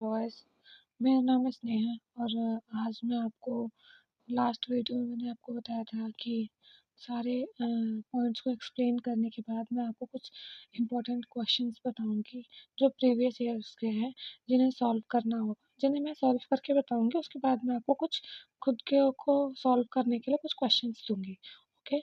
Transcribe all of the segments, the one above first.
Voice. मेरा नाम है स्नेहा और आज मैं आपको लास्ट वीडियो में मैंने आपको बताया था कि सारे पॉइंट्स को एक्सप्लेन करने के बाद मैं आपको कुछ इम्पोर्टेंट क्वेश्चंस बताऊंगी जो प्रीवियस ईयर्स के हैं, जिन्हें सॉल्व करना होगा, जिन्हें मैं सॉल्व करके बताऊंगी। उसके बाद मैं आपको कुछ खुद के को सॉल्व करने के लिए कुछ क्वेश्चंस दूंगी। ओके,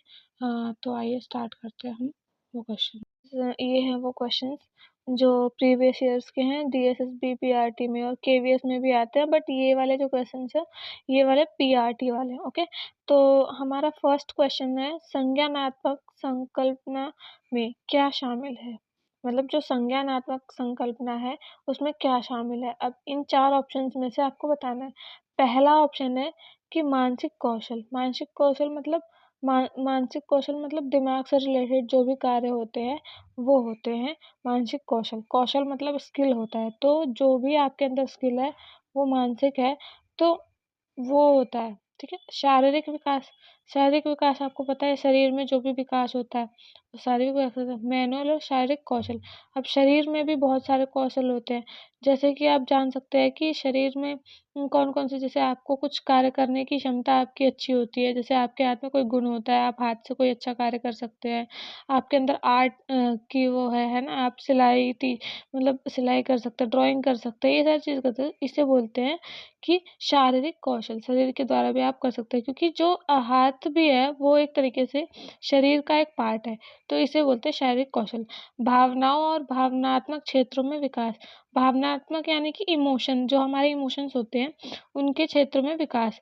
तो आइए स्टार्ट करते हैं हम वो क्वेश्चन। ये हैं वो क्वेश्चंस जो प्रीवियस ईयर्स के हैं, DSSB PRT में और KVS में भी आते हैं, बट ये वाले जो क्वेश्चंस है ये वाले PRT वाले। ओके, तो हमारा फर्स्ट क्वेश्चन है, संज्ञानात्मक संकल्पना में क्या शामिल है। मतलब जो संज्ञानात्मक संकल्पना है उसमें क्या शामिल है। अब इन चार ऑप्शंस में से आपको बताना है। पहला ऑप्शन है कि मानसिक कौशल। मानसिक कौशल मतलब मानसिक कौशल मतलब दिमाग से रिलेटेड जो भी कार्य होते हैं वो होते हैं मानसिक कौशल। कौशल मतलब स्किल होता है, तो जो भी आपके अंदर स्किल है वो मानसिक है, तो वो होता है। ठीक है। शारीरिक विकास। शारीरिक विकास आपको पता है शरीर में जो भी विकास होता है वो शारीरिक विकास होता है। मैनुअल और शारीरिक कौशल। अब शरीर में भी बहुत सारे कौशल होते हैं, जैसे कि आप जान सकते हैं कि शरीर में कौन कौन से, जैसे आपको कुछ कार्य करने की क्षमता आपकी अच्छी होती है, जैसे आपके हाथ में कोई गुण होता है, आप हाथ से कोई अच्छा कार्य कर सकते हैं। आपके अंदर आर्ट की वो है ना, आप मतलब सिलाई कर सकते हैं, ड्राइंग कर सकते हैं, ये सारी चीज़ करते हैं। इसे बोलते हैं कि शारीरिक कौशल। शरीर के द्वारा भी आप कर सकते हैं, क्योंकि जो हाथ भी है वो एक तरीके से शरीर का एक पार्ट है, तो इसे बोलते हैं शारीरिक कौशल। भावनाओं और भावनात्मक क्षेत्रों में विकास। भावनात्मक यानी कि इमोशन, जो हमारे इमोशंस होते हैं उनके क्षेत्र में विकास।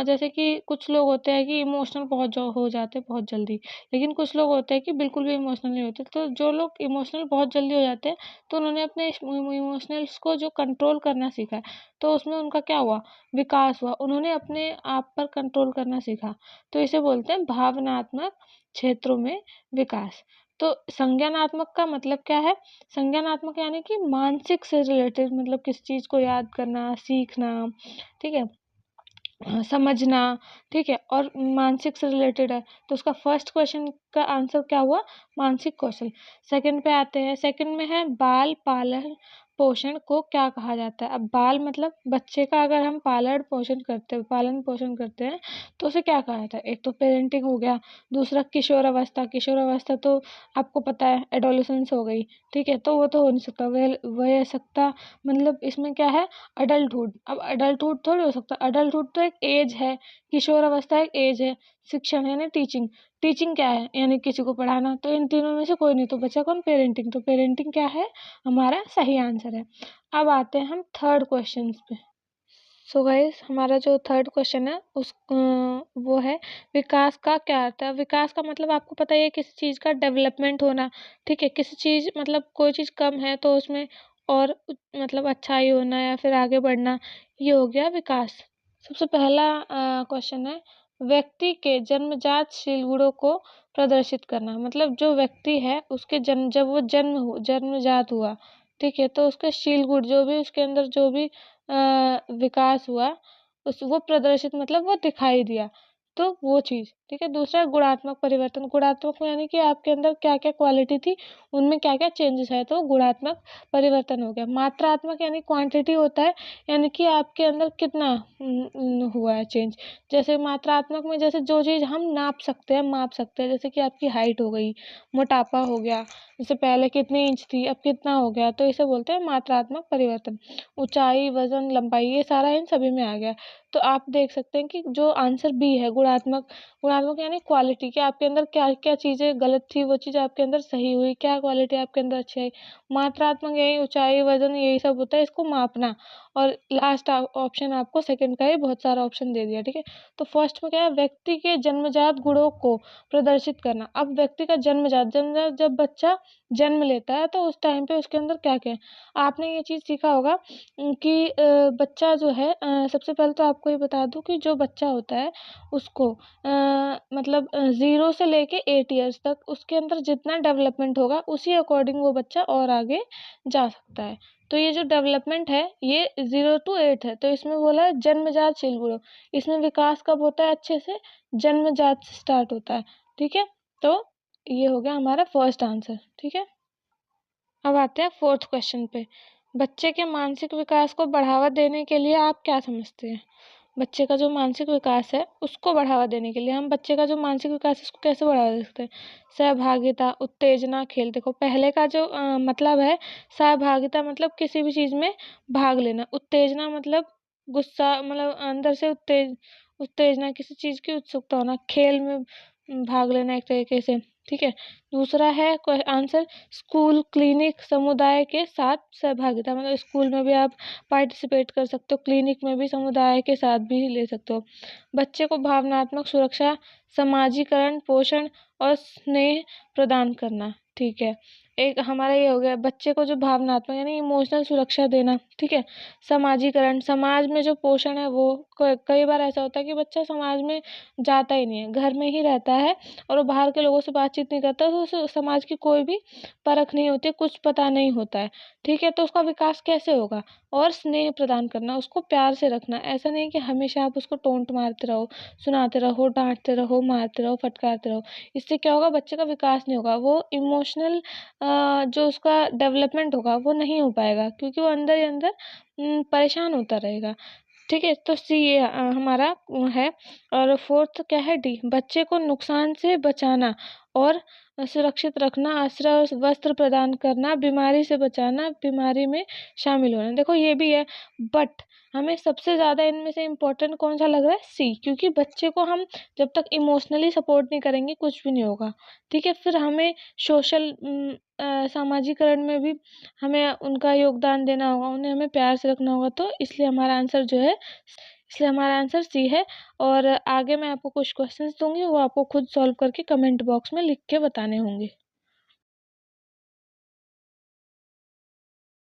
जैसे कि कुछ लोग होते हैं कि इमोशनल बहुत हो जाते हैं बहुत जल्दी, लेकिन कुछ लोग होते हैं कि बिल्कुल भी इमोशनल नहीं होते। तो जो लोग इमोशनल बहुत जल्दी हो जाते हैं तो उन्होंने अपने इमोशनल्स को जो कंट्रोल करना सीखा है, तो उसमें उनका क्या हुआ, विकास हुआ। उन्होंने अपने आप पर कंट्रोल करना सीखा, तो इसे बोलते हैं भावनात्मक क्षेत्रों में विकास। तो संज्ञानात्मक का मतलब क्या है। संज्ञानात्मक यानी कि मानसिक से रिलेटेड, मतलब किसी चीज़ को याद करना, सीखना, ठीक है, समझना, ठीक है, और मानसिक से रिलेटेड है, तो उसका फर्स्ट क्वेश्चन का आंसर क्या हुआ, मानसिक कौशल। सेकंड पे आते हैं। सेकंड में है बाल पालन पोषण को क्या कहा जाता है। अब बाल मतलब बच्चे का अगर हम पालन पोषण करते हैं तो उसे क्या कहा जाता है। एक तो पेरेंटिंग हो गया, दूसरा किशोर अवस्था। किशोर अवस्था तो आपको पता है एडोलेसेंस हो गई, ठीक है, तो वो तो हो नहीं सकता। वयस्कता मतलब इसमें क्या है, अडल्टहुड। अब अडल्टहुड थोड़ी हो सकता, अडल्टहुड तो एक एज है, किशोर अवस्था एक एज है। शिक्षण यानी टीचिंग। टीचिंग क्या है, यानी किसी को पढ़ाना। तो इन तीनों में से कोई नहीं, तो बचा कौन, पेरेंटिंग। तो पेरेंटिंग क्या है, हमारा सही आंसर है। अब आते हैं हम थर्ड क्वेश्चन पे। सो गाइस, हमारा जो थर्ड क्वेश्चन है वो है विकास का क्या अर्थ है। विकास का मतलब आपको पता है किसी चीज़ का डेवलपमेंट होना, ठीक है। किसी चीज़ मतलब कोई चीज़ कम है तो उसमें और मतलब अच्छाई होना या फिर आगे बढ़ना, ये हो गया विकास। सबसे पहला क्वेश्चन है, व्यक्ति के जन्मजात शील गुणों को प्रदर्शित करना। मतलब जो व्यक्ति है उसके जब वो जन्मजात हुआ, ठीक है, तो उसके शील गुण जो भी उसके अंदर जो भी विकास हुआ उस वो प्रदर्शित मतलब वो दिखाई दिया, तो वो चीज़, ठीक है। दूसरा गुणात्मक परिवर्तन। गुणात्मक यानी कि आपके अंदर क्या क्या क्वालिटी थी, उनमें क्या क्या चेंजेस है, तो गुणात्मक परिवर्तन हो गया। मात्रात्मक यानी क्वांटिटी होता है, यानी कि आपके अंदर कितना हुआ है चेंज। जैसे मात्रात्मक में जैसे जो चीज़ हम नाप सकते हैं, माप सकते हैं, जैसे कि आपकी हाइट हो गई, मोटापा हो गया, जैसे पहले कितनी इंच थी अब कितना हो गया, तो इसे बोलते हैं मात्रात्मक परिवर्तन। ऊंचाई, वजन, लंबाई, ये सारा इन सभी में आ गया। तो आप देख सकते हैं कि जो आंसर बी है गुणात्मक। गुणात्मक यानी क्वालिटी, कि आपके अंदर क्या क्या चीज़ें गलत थी वो चीज़ आपके अंदर सही हुई, क्या क्वालिटी आपके अंदर अच्छी आई। मात्रात्मक यही ऊंचाई, वजन, यही सब होता है, इसको मापना। और लास्ट ऑप्शन आपको सेकंड का ही बहुत सारा ऑप्शन दे दिया, ठीक है। तो फर्स्ट में क्या है, व्यक्ति के जन्मजात गुणों को प्रदर्शित करना। अब व्यक्ति का जन्मजात जब बच्चा जन्म लेता है तो उस टाइम पे उसके अंदर क्या क्या है। आपने ये चीज़ सीखा होगा कि बच्चा जो है, सबसे पहले तो आपको ये बता दूं कि जो बच्चा होता है उसको मतलब 0 से लेके 8 ईयर्स तक उसके अंदर जितना डेवलपमेंट होगा उसी अकॉर्डिंग वो बच्चा और आगे जा सकता है। तो ये जो डेवलपमेंट है ये 0 to 8 है, तो इसमें बोला है जन्मजात शील गुण। इसमें विकास कब होता है अच्छे से, जन्मजात से स्टार्ट होता है, ठीक है। तो ये हो गया हमारा फर्स्ट आंसर, ठीक है। अब आते हैं फोर्थ क्वेश्चन पे। बच्चे के मानसिक विकास को बढ़ावा देने के लिए आप क्या समझते हैं? बच्चे का जो मानसिक विकास है उसको बढ़ावा देने के लिए हम बच्चे का जो मानसिक विकास है उसको कैसे बढ़ावा दे सकते हैं? सहभागिता, उत्तेजना, खेल। देखो पहले का जो मतलब है, सहभागिता मतलब किसी भी चीज़ में भाग लेना, उत्तेजना मतलब गुस्सा, मतलब अंदर से उत्तेजना, किसी चीज़ की उत्सुकता होना, खेल में भाग लेना एक तरीके से, ठीक है। दूसरा है आंसर स्कूल, क्लिनिक, समुदाय के साथ सहभागिता, मतलब स्कूल में भी आप पार्टिसिपेट कर सकते हो, क्लिनिक में भी समुदाय के साथ भी ले सकते हो। बच्चे को भावनात्मक सुरक्षा, समाजीकरण, पोषण और स्नेह प्रदान करना, ठीक है। एक हमारा ये हो गया बच्चे को जो भावनात्मक यानी इमोशनल सुरक्षा देना, ठीक है। समाजीकरण, समाज में जो पोषण है वो कई बार ऐसा होता है कि बच्चा समाज में जाता ही नहीं है, घर में ही रहता है और वो बाहर के लोगों से बातचीत नहीं करता, तो उसे समाज की कोई भी परख नहीं होती, कुछ पता नहीं होता है, ठीक है। तो उसका विकास कैसे होगा? और स्नेह प्रदान करना, उसको प्यार से रखना, ऐसा नहीं कि हमेशा आप उसको टोंट मारते रहो, सुनाते रहो, डांटते रहो, मारते रहो, फटकारते रहो। इससे क्या होगा? बच्चे का विकास नहीं होगा, वो इमोशनल जो उसका डेवलपमेंट होगा वो नहीं हो पाएगा, क्योंकि वो अंदर ही अंदर परेशान होता रहेगा, ठीक है। तो सी ये हमारा है। और फोर्थ क्या है? डी, बच्चे को नुकसान से बचाना और सुरक्षित रखना, आश्रय और वस्त्र प्रदान करना, बीमारी से बचाना, बीमारी में शामिल होना। देखो ये भी है, बट हमें सबसे ज़्यादा इनमें से इम्पोर्टेंट कौन सा लग रहा है? सी, क्योंकि बच्चे को हम जब तक इमोशनली सपोर्ट नहीं करेंगे कुछ भी नहीं होगा, ठीक है। फिर हमें सोशल सामाजिकरण में भी हमें उनका योगदान देना होगा, उन्हें हमें प्यार से रखना होगा, तो इसलिए हमारा आंसर जो है, इसलिए हमारा आंसर सी है। और आगे मैं आपको कुछ क्वेश्चंस दूंगी, वो आपको खुद सॉल्व करके कमेंट बॉक्स में लिख के बताने होंगे।